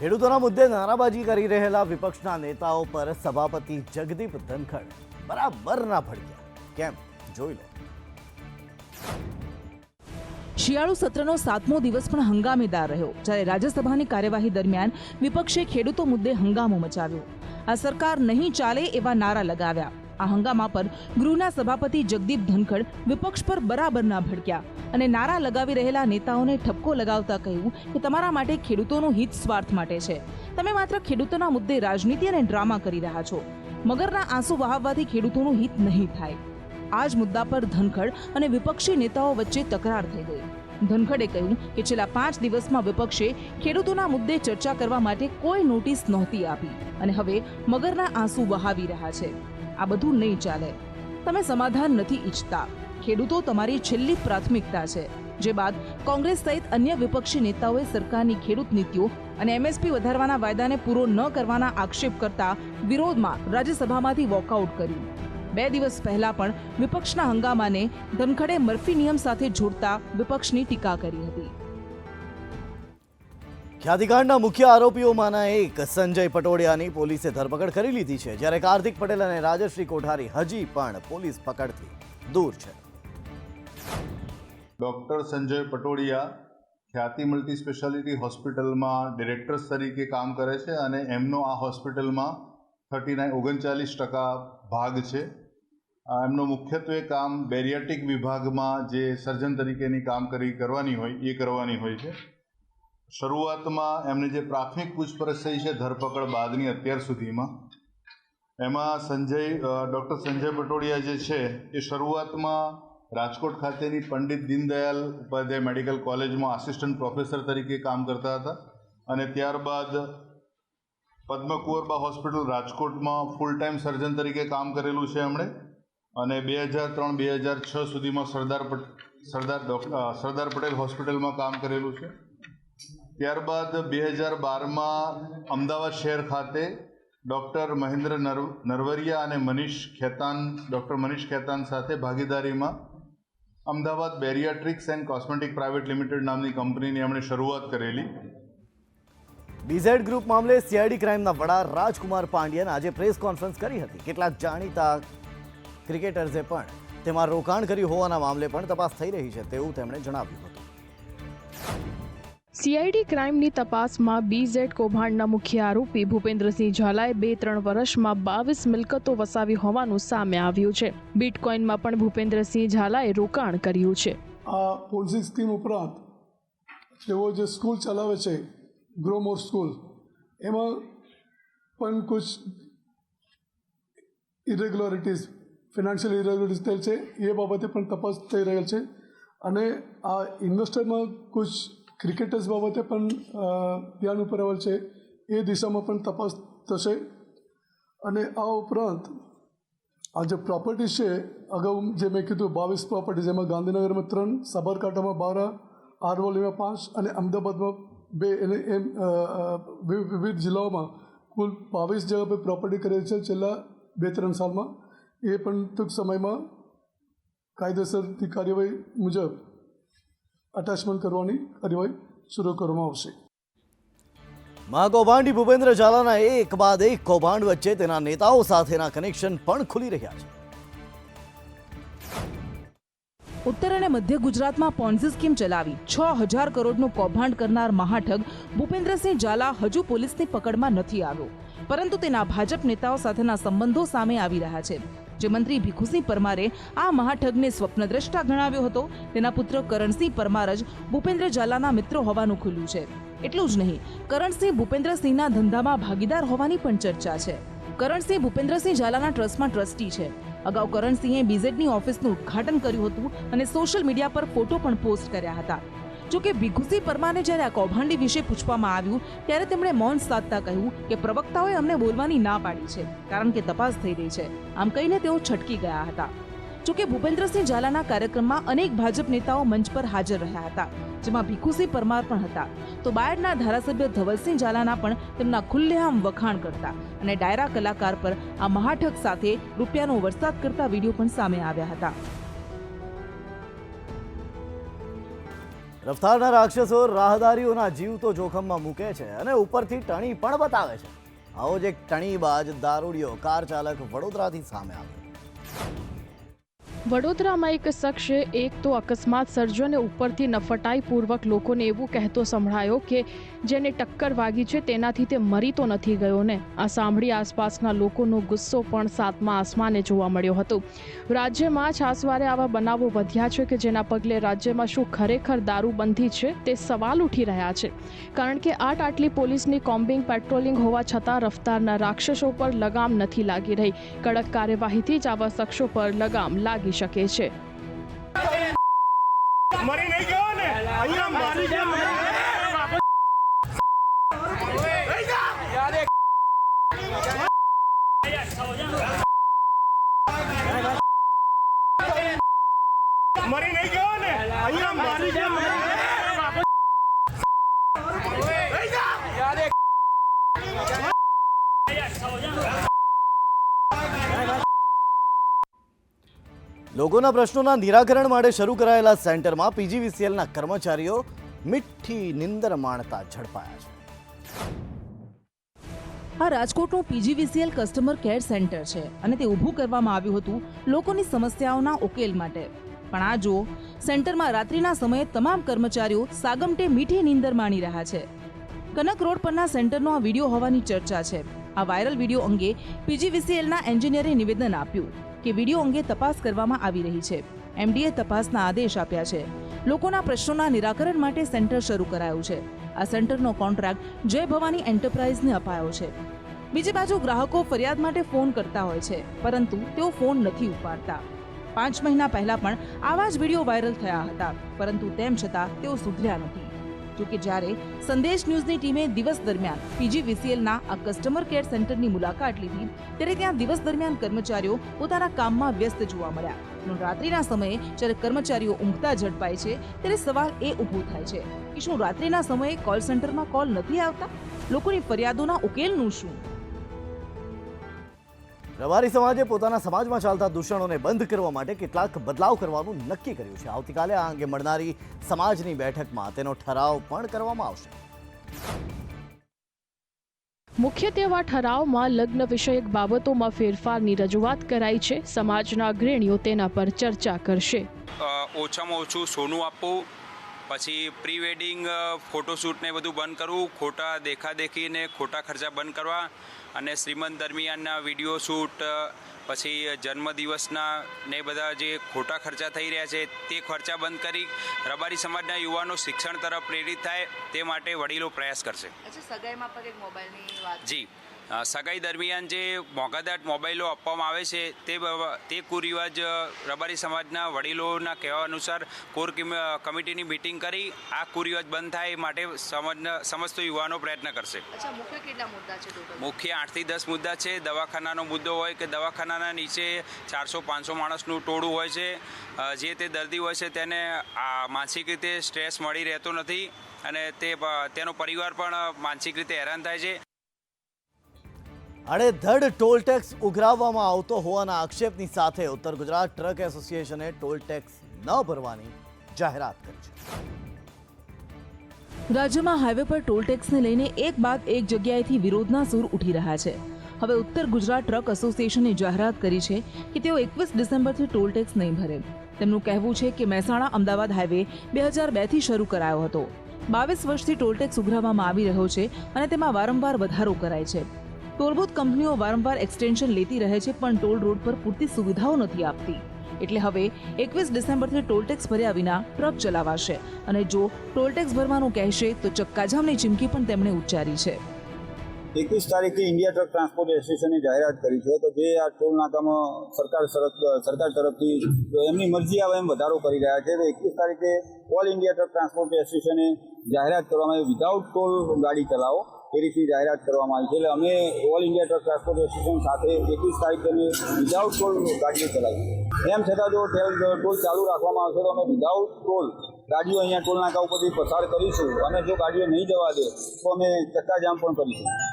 ખેડૂતોના મુદ્દે નારાબાજી કરી રહેલા વિપક્ષના નેતાઓ પર સભાપતિ જગદીપ ધનખડ બરાબરના ભડક્યા. કેમ? જોઈ લો. શિયાળુ સત્રનો 7મો દિવસ પણ હંગામેદાર રહ્યો, જ્યારે રાજ્યસભાની કાર્યવાહી દરમિયાન વિપક્ષે ખેડૂતો મુદ્દે હંગામો મચાવ્યો. આ સરકાર નહીં ચાલે એવા નારા લગાવ્યા. આ હંગામા પર ગૃહના સભાપતિ જગદીપ ધનખડ વિપક્ષ પર બરાબરના ભડક્યા અને નારા લગાવી રહેલા નેતાઓને ઠપકો લગાવતા કહ્યું કે તમારા માટે ખેડૂતોનું હિત સ્વાર્થ માટે છે. તમે માત્ર ખેડૂતોના મુદ્દે રાજનીતિ અને ડ્રામા કરી રહ્યા છો. મગરના આંસુ વહાવવાથી ખેડૂતોનું હિત નહીં થાય. આ જ મુદ્દા પર ધનખડ અને વિપક્ષી નેતાઓ વચ્ચે તકરાર થઈ ગઈ. ધનખડે કહ્યું કે છેલ્લા 5 દિવસમાં વિપક્ષે ખેડૂતોના મુદ્દે ચર્ચા કરવા માટે કોઈ નોટિસ નહોતી આપી અને હવે મગરના આંસુ વહાવી રહ્યા છે. આ બધું નહીં ચાલે. તમે સમાધાન નથી ઈચ્છતા. ખેડૂતો તમારી છેલ્લી પ્રાથમિકતા છે. જે બાદ કોંગ્રેસ સહિત અન્ય વિપક્ષી નેતાઓએ સરકારની ખેડૂત નીતિઓ અને એમએસપી વધારવાના વાયદાને પૂરો ન કરવાના આક્ષેપ કરતા વિરોધમાં રાજ્યસભામાંથી વોકઆઉટ કર્યું. 2 દિવસ પહેલા પણ વિપક્ષના હંગામાને ધનખડે મર્ફી નિયમ સાથે જોડતા વિપક્ષની ટીકા કરી હતી. ખ્યાતિકાંડના મુખ્ય આરોપીઓમાંના એક સંજય પટોડિયાની પોલીસે ધરપકડ કરી લીધી છે, જ્યારે કાર્તિક પટેલ અને રાજશ્રી કોઠારી હજી પણ પોલીસ પકડથી દૂર છે. ડૉક્ટર સંજય પટોડિયા ખ્યાતિ મલ્ટી સ્પેશિયાલિટી હોસ્પિટલમાં ડિરેક્ટર્સ તરીકે કામ કરે છે અને એમનો આ હોસ્પિટલમાં 39% ભાગ છે. એમનો મુખ્યત્વે કામ બેરિયાટિક વિભાગમાં જે સર્જન તરીકેની કરવાની હોય છે. શરૂઆતમાં એમને જે પ્રાથમિક પૂછપરછ થઈ છે ધરપકડ બાદની અત્યાર સુધીમાં, એમાં ડૉક્ટર સંજય પટોડિયા જે છે એ શરૂઆતમાં રાજકોટ ખાતેની પંડિત દીનદયાલ ઉપાધ્યાય મેડિકલ કોલેજમાં આસિસ્ટન્ટ પ્રોફેસર તરીકે કામ કરતા હતા અને ત્યારબાદ પદ્મકુંવરબા હોસ્પિટલ રાજકોટમાં ફૂલ ટાઈમ સર્જન તરીકે કામ કરેલું છે એમણે અને 2003-2006 સુધીમાં સરદાર પટેલ હોસ્પિટલમાં કામ કરેલું છે. ત્યારબાદ 2012માં અમદાવાદ શહેર ખાતે ડૉક્ટર મહેન્દ્ર નરવરિયા અને ડૉક્ટર મનીષ ખેતાન સાથે ભાગીદારીમાં Ahmedabad bariatrics and cosmetic private limited નામની કંપનીની એમણે શરૂઆત કરેલી. બીઝેડ ગ્રુપ મામલે સીઆઈડી ક્રાઇમના વડા રાજકુમાર પાંડ્યન આજે પ્રેસ કોન્ફરન્સ કરી હતી. કેટલાક જાણીતા ક્રિકેટર્સે પણ તેમાં રોકાણ કર્યું હોવાના મામલે પણ તપાસ થઈ રહી છે તેવું તેમણે જણાવ્યું હતું. સીઆઈડી ક્રાઇમની તપાસમાં બીઝેડ કૌભાંડના મુખ્ય આરોપી ભૂપેન્દ્રસિંહ ઝાલાએ 2-3 વર્ષમાં 22 મિલકતો વસાવી હોવાનું સામે આવ્યું છે. બિટકોઇનમાં પણ ભૂપેન્દ્રસિંહ ઝાલાએ રોકાણ કર્યું છે. આ પોલિસી સ્કીમ ઉપરાંત તેઓ જે સ્કૂલ ચલાવે છે ગ્રોમોર સ્કૂલ, એમાં પણ કુછ ઇરેગ્યુલારિટીઝ ફિનાન્શિયલ ઇરેગ્યુલારિટીઝ થયેલ છે. એ બાબતે પણ તપાસ થઈ રહેલ છે અને આ ઇન્વેસ્ટરમાં કુછ ક્રિકેટર્સ બાબતે પણ ધ્યાન ઉપર આવેલ છે. એ દિશામાં પણ તપાસ થશે અને આ ઉપરાંત આ જે પ્રોપર્ટી છે, અગાઉ જે મેં કીધું 22 પ્રોપર્ટીઝ, એમાં ગાંધીનગરમાં 3, સાબરકાંઠામાં 12, અરવલ્લીમાં 5 અને અમદાવાદમાં 2, અને એમ વિવિધ જિલ્લાઓમાં કુલ 22 જગ્યા પર પ્રોપર્ટી કરેલ છે છેલ્લા 2-3 સાલમાં. એ પણ ટૂંક સમયમાં કાયદેસરની કાર્યવાહી મુજબ અટેચમેન્ટ કરવાની કાર્યવાહી શરૂ કરવામાં આવશે. મહાકૌભાંડી ભૂપેન્દ્ર ઝાલાના એક બાદ એક કૌભાંડ વચ્ચે તેના નેતાઓ સાથેના કનેક્શન પણ ખુલી રહ્યા છે. ઉત્તર અને મધ્ય ગુજરાતમાં પોન્ઝી સ્કીમ ચલાવી 6000 કરોડનું કૌભાંડ કરનાર મહાઠગ ભૂપેન્દ્રસિંહ ઝાલા હજુ પોલીસની પકડમાં નથી આવ્યો, પરંતુ તેના ભાજપ નેતાઓ સાથેના સંબંધો સામે આવી રહ્યા છે. જે મંત્રી ભીખુસિંહ પરમારે આ મહાઠગને સ્વપ્નદ્રષ્ટા ગણાવ્યો હતો, તેના પુત્ર કરણસિંહ પરમાર જ ભૂપેન્દ્ર ઝાલાના મિત્ર હોવાનું ખુલ્યું છે. એટલું જ નહીં, કરણસિંહ ભૂપેન્દ્રસિંહના ધંધામાં ભાગીદાર હોવાની પણ ચર્ચા છે. કરણસિંહ ભૂપેન્દ્રસિંહ ઝાલાના ટ્રસ્ટમાં ટ્રસ્ટી છે. અગાઉ કરણસિંહે બીઝેડની ઓફિસનું ઉદ્ઘાટન કર્યું હતું અને સોશિયલ મીડિયા પર ફોટો પણ પોસ્ટ કર્યા હતા. જોકે ભીખુસિંહ પરમારને જ્યારે આ કૌભાંડી વિશે પૂછવામાં આવ્યું ત્યારે તેમણે મૌન સાધતા કહ્યું કે પ્રવક્તાઓએ અમને બોલવાની ના પાડી છે કારણ કે તપાસ થઈ રહી છે. આમ કહીને તેઓ છટકી ગયા હતા. જોકે ભૂપેન્દ્રસિંહ ઝાલાના કાર્યક્રમમાં અનેક ભાજપ નેતાઓ મંચ પર હાજર રહ્યા હતા, જેમાં ભીખુસિંહ પરમાર પણ હતા. તો બાયડના ધારાસભ્ય ધવલસિંહ ઝાલાના પણ તેમના ખુલ્લેઆમ વખાણ કરતા અને ડાયરા કલાકાર પર આ મહાઠગ સાથે રૂપિયાનો વરસાદ કરતા વિડીયો પણ સામે આવ્યા હતા. રફતારના રાક્ષસો રાહદારીઓના જીવ તો જોખમમાં મૂકે છે અને ઉપરથી ટણી પણ બતાવે છે. આવો જ એક ટણીબાજ દારૂડિયો કાર ચાલક વડોદરાથી સામે આવ્યો. વડોદરામાં એક શખ્સે એક તો અકસ્માત સર્જ્યો અને ઉપરથી નફટાઈપૂર્વક લોકોને એવું કહેતો સંભળાયો કે જેને ટક્કર વાગી છે તેનાથી તે મરી તો નથી ગયો ને. આ સાંભળી આસપાસના લોકોનો ગુસ્સો પણ સાતમા આસમાને જોવા મળ્યો હતો. રાજ્યમાં છાસવારે આવા બનાવો વધ્યા છે કે જેના પગલે રાજ્યમાં શું ખરેખર દારૂબંધી છે તે સવાલ ઉઠી રહ્યા છે. કારણ કે આટલી પોલીસની કોમ્બિંગ પેટ્રોલિંગ હોવા છતાં રફતારના રાક્ષસો પર લગામ નથી લાગી રહી. કડક કાર્યવાહીથી જ આવા શખ્સો પર લગામ લાગી શકે છે. મરી નહીં ગયો ને અહીંયા મારી ગયા મરી નહીં ગયો ને અહીંયા મારી ગયા લોકોના પ્રશ્નોના નિરાકરણ માટે શરૂ કરાયેલા સેન્ટરમાં પીજીવીસીએલના કર્મચારીઓ મીઠી નિંદર માણતા ઝડપાયા છે. આ રાજકોટનું પીજીવીસીએલ કસ્ટમર કેર સેન્ટર છે અને તે ઊભું કરવામાં આવ્યું હતું લોકોની સમસ્યાઓના ઉકેલ માટે. પણ આ જુઓ, સેન્ટરમાં રાત્રિના સમયે તમામ કર્મચારીઓ સાગમટે મીઠી નીંદર માણી રહ્યા છે. કનક રોડ પરના સેન્ટરનો આ વિડીયો હોવાની ચર્ચા છે. આ વાયરલ વિડીયો અંગે પીજીવીસીએલના એન્જિનિયરે નિવેદન આપ્યું કે વિડીયો અંગે તપાસ કરવામાં આવી રહી છે. એમડીએ તપાસના આદેશ આપ્યા છે. લોકોના પ્રશ્નોના નિરાકરણ માટે સેન્ટર શરૂ કરાયું છે. આ સેન્ટરનો કોન્ટ્રાક્ટ જય ભવાની એન્ટરપ્રાઇઝને અપાયો છે. બીજી બાજુ ગ્રાહકો ફરિયાદ માટે ફોન કરતા હોય છે, પરંતુ તેઓ ફોન નથી ઉપાડતા. 5 મહિના પહેલા પણ આવા જ વિડીયો વાયરલ થયા હતા, પરંતુ તેમ છતાં તેઓ સુધર્યા નથી. જોકે જ્યારે સંદેશ ન્યૂઝની ટીમે દિવસ દરમિયાન પીજીવીસીએલના આ કસ્ટમર કેર સેન્ટરની મુલાકાત લીધી, ત્યારે ત્યાં દિવસ દરમિયાન કર્મચારીઓ પોતાના કામમાં વ્યસ્ત જોવા મળ્યા. પણ રાત્રિના સમયે જ્યારે કર્મચારીઓ ઊંઘતા ઝડપાય છે, ત્યારે સવાલ એ ઊભો થાય છે કે શું રાત્રિના સમયે કોલ સેન્ટરમાં કોલ નથી આવતા? લોકોની ફરિયાદોના ઉકેલનું શું? રબારી સમાજે પોતાના સમાજમાં ચાલતા દૂષણોને બંધ કરવા માટે કેટલાક બદલાવ કરવાનું નક્કી કર્યું છે. આવતીકાલે આ અંગે મળનારી સમાજની બેઠકમાં તેનો ઠરાવ પણ કરવામાં આવશે. મુખ્યત્વે આ ઠરાવમાં લગ્ન વિષયક બાબતોમાં ફેરફારની રજૂઆત કરાઈ છે. સમાજના અગ્રણીઓ તેના પર ચર્ચા કરશે. ઓછામાં ઓછું સોનું આપવું, પછી પ્રી વેડિંગ ફોટોશૂટને બધું બંધ કરવું, ખોટા દેખાદેખીને ખોટા ખર્ચા બંધ કરવા, અને શ્રીમંત દરમિયાનના વિડીયો શૂટ, પછી જન્મદિવસના ને બધા જે ખોટા ખર્ચા થઈ રહ્યા છે તે ખર્ચા બંધ કરી રબારી સમાજના યુવાનો શિક્ષણ તરફ પ્રેરિત થાય તે માટે વડીલો પ્રયાસ કરશે. સગાઈમાં પણ એક મોબાઈલની વાત. જી, સગાઈ દરમિયાન જે મોંઘાદાટ મોબાઈલો આપવામાં આવે છે તે કુરિવાજ રબારી સમાજના વડીલોના કહેવા અનુસાર કોર કમિટીની મિટિંગ કરી આ કુરિવાજ બંધ થાય એ માટે સમસ્ત યુવાનો પ્રયત્ન કરશે. મુખ્ય કેટલા મુદ્દા છે ટોટલ? મુખ્ય 8 થી 10 મુદ્દા છે. દવાખાનાનો મુદ્દો હોય કે દવાખાનાના નીચે 400-500 માણસનું ટોળું હોય છે. જે તે દર્દી હોય છે તેને માનસિક રીતે સ્ટ્રેસ મળી રહેતો નથી અને તેનો પરિવાર પણ માનસિક રીતે હેરાન થાય છે. આડેધડ ટોલ ટેક્સ ઉઘરાવવામાં આવતો હોવાના આક્ષેપની સાથે ઉત્તર ગુજરાત ટ્રક એસોસિએશને ટોલ ટેક્સ ન ભરવાની જાહેરાત કરી છે. રાજ્યમાં હાઈવે પર ટોલ ટેક્સને લઈને એક બાદ એક જગ્યાએથી વિરોધના સૂર ઉઠી રહ્યા છે. હવે ઉત્તર ગુજરાત ટ્રક એસોસિએશને જાહેરાત કરી છે કે તેઓ 21 ડિસેમ્બરથી ટોલ ટેક્સ નહીં ભરે. તેમનું કહેવું છે કે મહેસાણા અમદાવાદ હાઈવે 2002થી શરૂ કરાયો હતો. 22 વર્ષથી ટોલ ટેક્સ ઉઘરાવવામાં આવી રહ્યો છે અને તેમાં વારંવાર વધારો કરાય છે. ટોલબૂથ કંપનીઓ વારંવાર એક્સટેન્શન લેતી રહે છે, પણ ટોલ રોડ પર પૂરતી સુવિધાઓ નથી આપતી. એટલે હવે 21 ડિસેમ્બરથી ટોલ ટેક્સ ભર્યા વિના ટ્રક ચલાવાશે અને જો ટોલ ટેક્સ ભરવાનું કહેશે તો ચક્કાજામની ચીમકી પણ તેમણે ઉચ્ચારી છે. 21 તારીખે ઇન્ડિયા ટ્રક ટ્રાન્સપોર્ટ એસોસિએશને જાહેરાત કરી છે તો જે આ ટોલ નાકામાં સરકાર તરફથી એમની મરજી આવે એમ વધારો કરી રહ્યા છે. તો 21 તારીખે ઓલ ઇન્ડિયા ટ્રક ટ્રાન્સપોર્ટ એસોસિએશને જાહેરાત કરવામાં આવી વિધાઉટ ટોલ ગાડી ચલાવો એ રીતની જાહેરાત કરવામાં આવી છે. એટલે અમે all India truck transport association સાથે 21 તારીખે અમે વિધાઉટ ટોલ ગાડીઓ ચલાવી. એમ છતાં જો ટોલ ચાલુ રાખવામાં આવશે તો અમે વિધાઉટ ટોલ ગાડીઓ અહીંયા ટોલ નાકા ઉપરથી પસાર કરીશું અને જો ગાડીઓ નહીં જવા દે તો અમે ચક્કાજામ પણ કરીશું.